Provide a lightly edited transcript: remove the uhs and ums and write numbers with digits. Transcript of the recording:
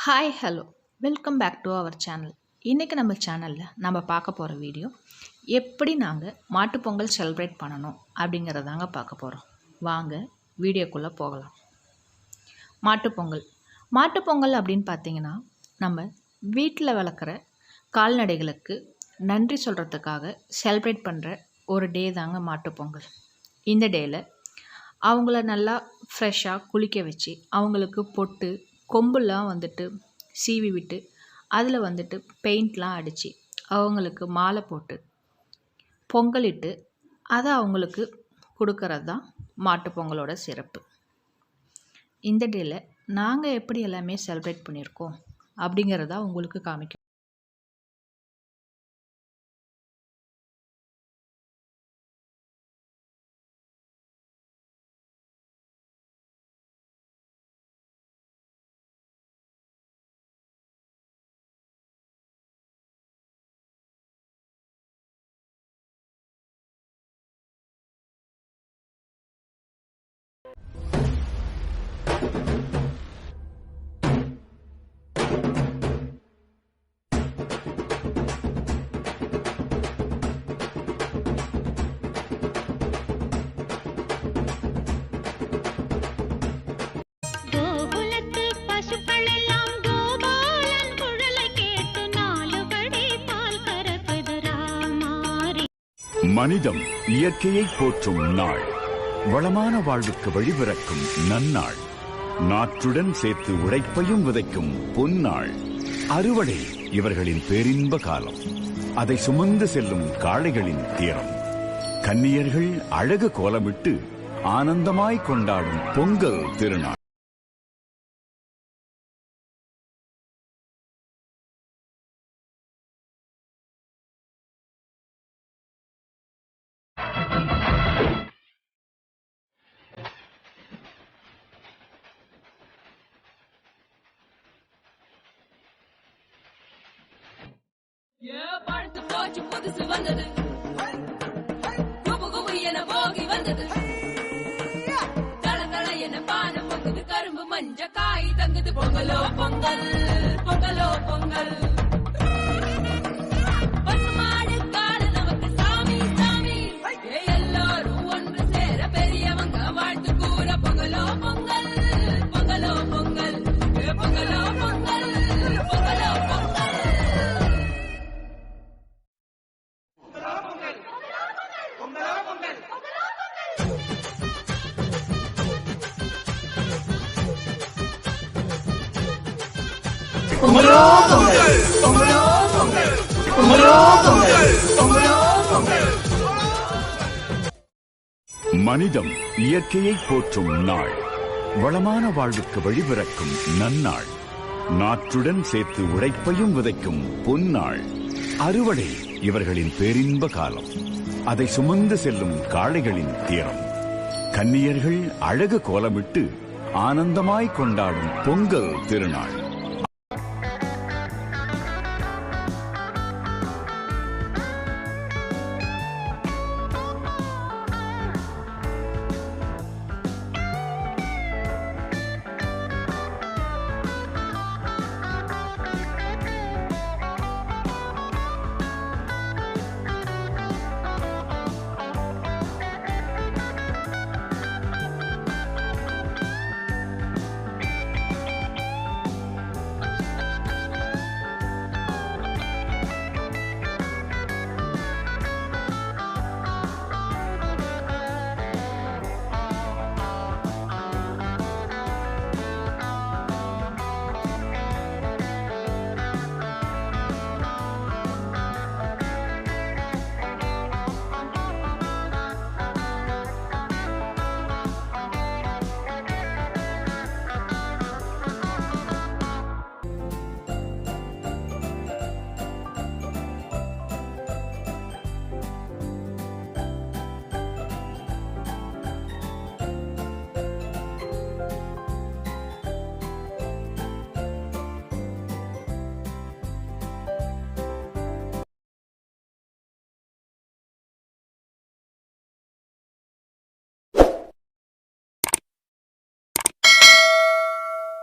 Hi hello welcome back to our channel. இன்றைக்கி நம்ம சேனலில் நம்ம பார்க்க போகிற வீடியோ எப்படி நாங்கள் மாட்டுப்பொங்கல் செலிப்ரேட் பண்ணணும் அப்படிங்கிறதாங்க பார்க்க போகிறோம். வாங்க வீடியோக்குள்ளே போகலாம். மாட்டுப்பொங்கல் அப்படின்னு பார்த்தீங்கன்னா நம்ம வீட்டில் வளர்க்குற கால்நடைகளுக்கு நன்றி சொல்கிறதுக்காக செலிப்ரேட் பண்ணுற ஒரு டே தாங்க மாட்டுப்பொங்கல். இந்த டேயில் அவங்கள நல்லா ஃப்ரெஷ்ஷாக குளிக்க வச்சு அவங்களுக்கு பொட்டு கொம்புலாம் சீவி விட்டு அதில் பெயிண்ட்லாம் அடித்து அவங்களுக்கு மாலை போட்டு பொங்கலிட்டு அதை அவங்களுக்கு கொடுக்கறது தான் மாட்டுப்பொங்கலோட சிறப்பு. இந்த டேயில் நாங்கள் எப்படி எல்லாமே செலிப்ரேட் பண்ணியிருக்கோம் அப்படிங்கிறத உங்களுக்கு காமிக்கும். மனிதம் இயற்கையை போற்றும் நாள், வளமான வாழ்வுக்கு வழிபிறக்கும் நன்னாள், நாற்றுடன் சேர்த்து உழைப்பையும் விதைக்கும் பொன்னாள், அறுவடை இவர்களின் பேரின்ப காலம், அதை சுமந்து செல்லும் காளைகளின் தீரம், கன்னியர்கள் அழகு கோலமிட்டு ஆனந்தமாய் கொண்டாடும் பொங்கல் திருநாள். பழுத்து போச்சு புதுசு வந்தது, குபு குபு என போகி வந்தது, தள தள என பானை பொங்குது, கரும்பு மஞ்ச காய் தங்குது, பொங்கலோ பொங்கல் பொங்கலோ பொங்கல். பசுமாடு காடு நமக்கு சாமி சாமி, எல்லாரும் ஒன்று சேர பெரியவங்க வாழ்த்து கூற, பொங்கலோ பொங்கல் பொங்கலோ பொங்கல் பொங்கலோ பொங்கல் பொங்கலோ பொங்கல். மனிதம் இயற்கையை போற்றும் நாள், வளமான வாழ்வுக்கு வழிபிறக்கும் நன்னாள், நாற்றுடன் சேர்த்து உழைப்பையும் விதைக்கும் பொன்னாள், அறுவடை இவர்களின் பேரின்ப காலம், அதை சுமந்து செல்லும் காளைகளின் தீரம், கன்னியர்கள் அழகு கோலமிட்டு ஆனந்தமாய் கொண்டாடும் பொங்கல் திருநாள்.